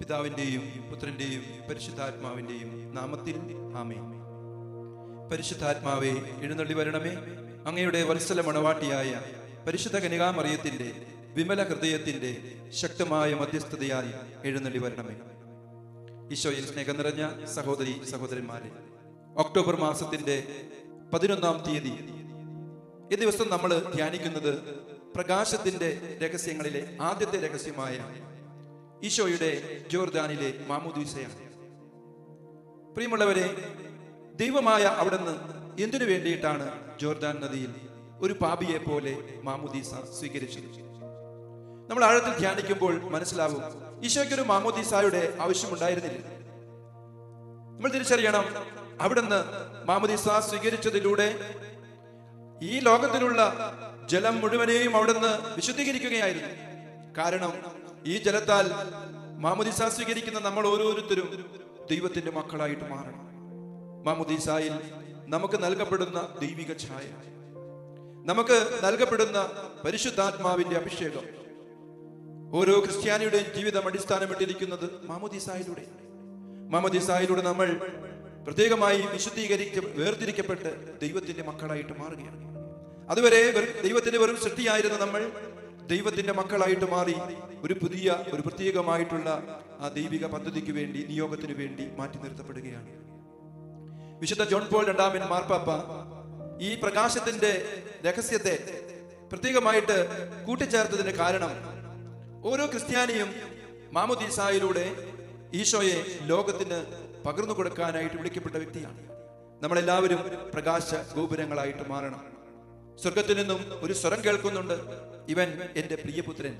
പിതാവിൻ്റെയും പുത്രൻ്റെയും പരിശുദ്ധാത്മാവിൻ്റെയും നാമത്തിൽ ആമേൻ. പരിശുദ്ധാത്മാവേ, എഴുന്നള്ളി വരണമേ. അങ്ങയുടെ വത്സല മണവാട്ടിയായ പരിശുദ്ധ കന്യകാമറിയത്തിൻ്റെ വിമല ഹൃദയത്തിൻ്റെ ശക്തമായ മധ്യസ്ഥതയാൽ എഴുന്നള്ളി വരണമേ. ഈശോയിൽ സ്നേഹം നിറഞ്ഞ സഹോദരി സഹോദരന്മാരെ, ഒക്ടോബർ മാസത്തിൻ്റെ 11-ാം തീയതി ഈ ദിവസം നമ്മൾ ധ്യാനിക്കുന്നത് പ്രകാശത്തിൻ്റെ രഹസ്യങ്ങളിലെ ആദ്യത്തെ രഹസ്യമായ ഈശോയുടെ ജോർദാനിലെ മാമോദീസയാണ്. പ്രിയമുള്ളവരെ, ദൈവമായ അവിടുന്ന് എന്തിനു വേണ്ടിയിട്ടാണ് ജോർദാൻ നദിയിൽ ഒരു പാപിയെ പോലെ മാമോദീസ സ്വീകരിച്ചത്? നമ്മൾ ആഴത്തിൽ ധ്യാനിക്കുമ്പോൾ മനസ്സിലാവും, ഈശോയ്ക്കൊരു മാമോദീസായുടെ ആവശ്യമുണ്ടായിരുന്നില്ല. നമ്മൾ തിരിച്ചറിയണം, അവിടുന്ന് മാമോദീസ സ്വീകരിച്ചതിലൂടെ ഈ ലോകത്തിലുള്ള ജലം മുഴുവനെയും അവിടുന്ന് വിശുദ്ധീകരിക്കുകയായിരുന്നു. കാരണം ഈ ജലത്താൽ മാമോദീസ സ്വീകരിക്കുന്ന നമ്മൾ ഓരോരുത്തരും ദൈവത്തിന്റെ മക്കളായിട്ട് മാറണം. മാമോദീസായിൽ നമുക്ക് നൽകപ്പെടുന്ന ദൈവിക ഛായ, നമുക്ക് നൽകപ്പെടുന്ന പരിശുദ്ധാത്മാവിന്റെ അഭിഷേകം, ഓരോ ക്രിസ്ത്യാനിയുടെയും ജീവിതം അടിസ്ഥാനമിട്ടിരിക്കുന്നത് മാമോദീസായിലൂടെ. മാമോദീസായിലൂടെ നമ്മൾ പ്രത്യേകമായി വേർതിരിക്കപ്പെട്ട് ദൈവത്തിന്റെ മക്കളായിട്ട് മാറുകയാണ്. അതുവരെ ദൈവത്തിന്റെ വെറും സൃഷ്ടിയായിരുന്ന നമ്മൾ ദൈവത്തിന്റെ മക്കളായിട്ട് മാറി ഒരു പ്രത്യേകമായിട്ടുള്ള ആ ദൈവിക പദ്ധതിക്ക് വേണ്ടി, നിയോഗത്തിന് വേണ്ടി മാറ്റി നിർത്തപ്പെടുകയാണ്. വിശുദ്ധ ജോൺ പോൾ രണ്ടാമൻ മാർപ്പാപ്പ ഈ പ്രകാശത്തിന്റെ രഹസ്യത്തെ പ്രത്യേകമായിട്ട് കൂട്ടിച്ചേർത്തതിന് കാരണം, ഓരോ ക്രിസ്ത്യാനിയും മാമോദീസായിലൂടെ ഈശോയെ ലോകത്തിന് പകർന്നു കൊടുക്കാനായിട്ട് വിളിക്കപ്പെട്ട വ്യക്തിയാണ്. നമ്മളെല്ലാവരും പ്രകാശ ഗോപുരങ്ങളായിട്ട് മാറണം. സ്വർഗത്തിൽ നിന്നും ഒരു സ്വരം കേൾക്കുന്നുണ്ട്, ഇവൻ എൻ്റെ പ്രിയപുത്രൻ.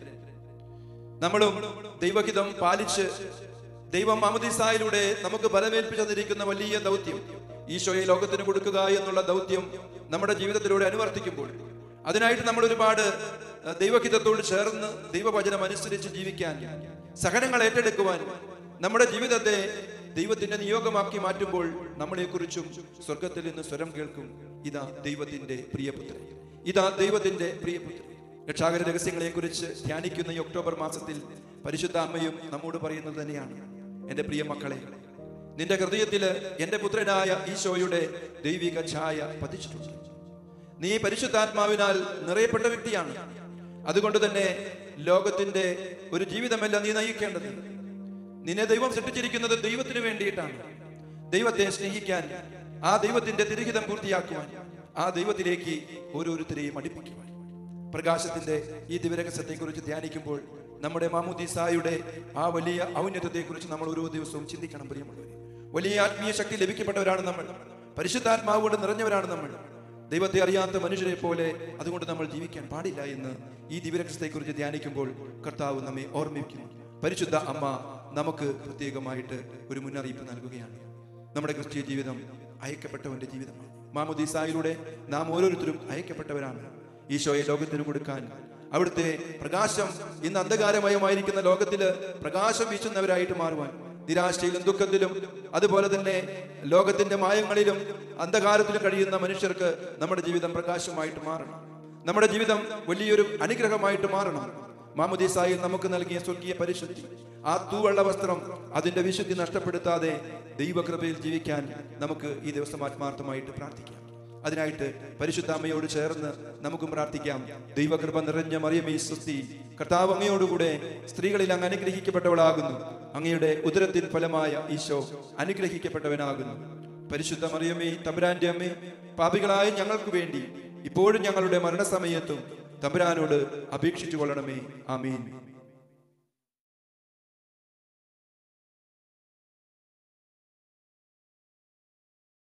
നമ്മളും ദൈവഹിതം പാലിച്ച് ദൈവം മാമോദീസായിലൂടെ നമുക്ക് ബലമേൽപ്പിച്ചു തന്നിരിക്കുന്ന വലിയ ദൗത്യം, ഈശോയെ ലോകത്തിന് കൊടുക്കുക എന്നുള്ള ദൗത്യം നമ്മുടെ ജീവിതത്തിലൂടെ അനുവർത്തിക്കുമ്പോൾ, അതിനായിട്ട് നമ്മൾ ഒരുപാട് ദൈവഹിതത്തോട് ചേർന്ന് ദൈവവചനം അനുസരിച്ച് ജീവിക്കാൻ, സഹനങ്ങൾ ഏറ്റെടുക്കുവാൻ, നമ്മുടെ ജീവിതത്തെ ദൈവത്തിന്റെ നിയോഗമാക്കി മാറ്റുമ്പോൾ നമ്മളെക്കുറിച്ചും സ്വർഗത്തിൽ നിന്ന് സ്വരം കേൾക്കും, ഇതാ ദൈവത്തിന്റെ പ്രിയപുത്രൻ, ഇതാ ദൈവത്തിന്റെ പ്രിയപുത്രൻ. രക്ഷാകര രഹസ്യങ്ങളെ കുറിച്ച് ധ്യാനിക്കുന്ന ഈ ഒക്ടോബർ മാസത്തിൽ പരിശുദ്ധ അമ്മയും നമ്മോട് പറയുന്നത് തന്നെയാണ്, എൻ്റെ പ്രിയ മക്കളെ, നിന്റെ ഹൃദയത്തില് എൻ്റെ പുത്രനായ ഈശോയുടെ ദൈവിക ഛായ പതിച്ചിട്ടുണ്ട്. നീ പരിശുദ്ധാത്മാവിനാൽ നിറയപ്പെട്ട വ്യക്തിയാണ്. അതുകൊണ്ട് തന്നെ ലോകത്തിന്റെ ഒരു ജീവിതമല്ല നീ നയിക്കേണ്ടത്. നിന്നെ ദൈവം സൃഷ്ടിച്ചിരിക്കുന്നത് ദൈവത്തിന് വേണ്ടിയിട്ടാണ്. ദൈവത്തെ സ്നേഹിക്കാൻ, ആ ദൈവത്തിന്റെ തിരുഹിതം പൂർത്തിയാക്കുവാൻ, ആ ദൈവത്തിലേക്ക് ഓരോരുത്തരെയും അടുപ്പിക്കുവാൻ. പ്രകാശത്തിന്റെ ഈ ദിവരഹസ്യത്തെ കുറിച്ച് ധ്യാനിക്കുമ്പോൾ നമ്മുടെ മാമോദീസായുടെ ആ വലിയ ഔന്നത്യത്തെ കുറിച്ച് നമ്മൾ ഓരോ ദിവസവും ചിന്തിക്കണം. പ്രിയമുള്ളവരെ, വലിയ ആത്മീയ ശക്തി ലഭിക്കപ്പെട്ടവരാണ് നമ്മൾ. പരിശുദ്ധാത്മാവോട് നിറഞ്ഞവരാണ് നമ്മൾ. ദൈവത്തെ അറിയാത്ത മനുഷ്യരെ പോലെ അതുകൊണ്ട് നമ്മൾ ജീവിക്കാൻ പാടില്ല എന്ന് ഈ ദിവരഹസ്യത്തെ കുറിച്ച് ധ്യാനിക്കുമ്പോൾ കർത്താവ് നമ്മെ ഓർമ്മിപ്പിക്കുന്നു. പരിശുദ്ധ അമ്മ നമുക്ക് പ്രത്യേകമായിട്ട് ഒരു മുന്നറിയിപ്പ് നൽകുകയാണ്. നമ്മുടെ ക്രിസ്തീയ ജീവിതം അയക്കപ്പെട്ടവന്റെ ജീവിതമാണ്. മാമോദീസായിലൂടെ നാം ഓരോരുത്തരും അയക്കപ്പെട്ടവരാണ്. ഈശോയെ ലോകത്തിന് കൊടുക്കാൻ, അവിടുത്തെ പ്രകാശം ഇന്ന് അന്ധകാരമയമായിരിക്കുന്ന ലോകത്തില് പ്രകാശം വീശുന്നവരായിട്ട് മാറുവാൻ, നിരാശയിലും ദുഃഖത്തിലും അതുപോലെ തന്നെ ലോകത്തിന്റെ മായങ്ങളിലും അന്ധകാരത്തിലും കഴിയുന്ന മനുഷ്യർക്ക് നമ്മുടെ ജീവിതം പ്രകാശമായിട്ട് മാറണം. നമ്മുടെ ജീവിതം വലിയൊരു അനുഗ്രഹമായിട്ട് മാറണം. മാമോദീസായിൽ നമുക്ക് നൽകിയ സ്വർഗീയ പരിശുദ്ധി, ആ തൂവെള്ള വസ്ത്രം, അതിന്റെ വിശുദ്ധി നഷ്ടപ്പെടുത്താതെ ദൈവകൃപയിൽ ജീവിക്കാൻ നമുക്ക് ഈ ദിവസം ആത്മാർത്ഥമായിട്ട് പ്രാർത്ഥിക്കാം. അതിനായിട്ട് പരിശുദ്ധ അമ്മയോട് ചേർന്ന് നമുക്കും പ്രാർത്ഥിക്കാം. ദൈവകൃപ നിറഞ്ഞ മറിയമേ സ്വസ്തി, കർത്താവ് അങ്ങയോടുകൂടെ സ്ത്രീകളിൽ അങ്ങ് അനുഗ്രഹിക്കപ്പെട്ടവളാകുന്നു. അങ്ങയുടെ ഉദരത്തിൻ ഫലമായ ഈശോ അനുഗ്രഹിക്കപ്പെട്ടവനാകുന്നു. പരിശുദ്ധ മറിയമേ, തമ്പുരാന്റെ അമ്മേ, പാപികളായ ഞങ്ങൾക്ക് വേണ്ടി ഇപ്പോഴും ഞങ്ങളുടെ മരണസമയത്തും തമ്പുരാനോട് അപേക്ഷിച്ചു കൊള്ളണമേ. ആമേൻ.